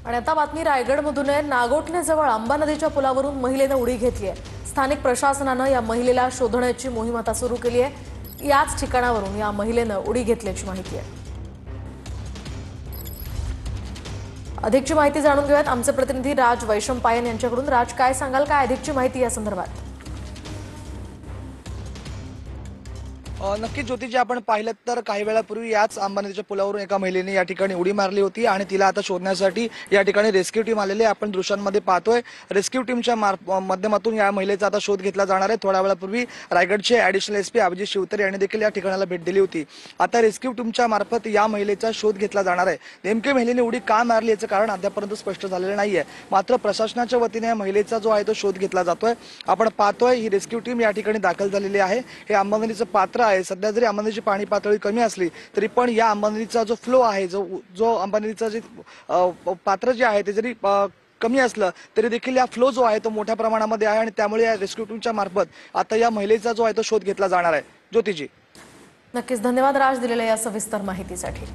आणि आता बातमी रायगडमधून आहे। नागोठणेजवळ अंबा नदीच्या पुलावरून महिलेने उडी घेतली आहे। स्थानिक प्रशासनाने या महिलेला शोधण्याची मोहीम आता सुरू केली आहे। याच ठिकाणावरून या महिलेने उडी घेतल्याची माहिती आहे। अधिकची माहिती जाणून घेऊयात आमचे प्रतिनिधी राज वैशंपायन यांच्याकडून। राज, काय सांगाल, काय अधिकची माहिती या संदर्भात? नक्कीच ज्योती, जे आपण पाहिलं तर काही वेळापूर्वी याच अंबा नदीच्या पुलावरून एका महिलेने या ठिकाणी उडी मारली होती आणि तिला आता शोधण्यासाठी या ठिकाणी रेस्क्यू टीम आलेली आहे। आपण दृश्यांमध्ये पाहतोय रेस्क्यू टीमच्या माध्यमातून या महिलेचा आता शोध घेतला जाणार आहे। थोड्या वेळापूर्वी रायगडचे ॲडिशनल एसपी अभिजित शिवतरे यांनी देखील या ठिकाणाला भेट दिली होती। आता रेस्क्यू टीमच्या मार्फत या महिलेचा शोध घेतला जाणार आहे। नेमकी महिलेने उडी का मारली याचं कारण अद्यापर्यंत स्पष्ट झालेलं नाहीये, मात्र प्रशासनाच्या वतीने या महिलेचा जो आहे तो शोध घेतला जातोय। आपण पाहतोय ही रेस्क्यू टीम या ठिकाणी दाखल झालेली आहे। हे अंबा नदीचं पात्र आहे। सध्या जरी अंबा नदीची पाणी पातळी कमी असली तरी पण या अंबा नदीचा जो फ्लो आहे, जो अंबा नदीचा जे पात्र जे आहे ते जरी कमी असलं तरी देखील या फ्लो जो आहे तो मोठ्या प्रमाणामध्ये आहे आणि त्यामुळे या रेस्क्यू टीमच्या मार्फत आता या महिलेचा जो आहे तो शोध घेतला जाणार आहे। ज्योतिजी, नक्कीच धन्यवाद राज दिलेल्या या सविस्तर माहितीसाठी।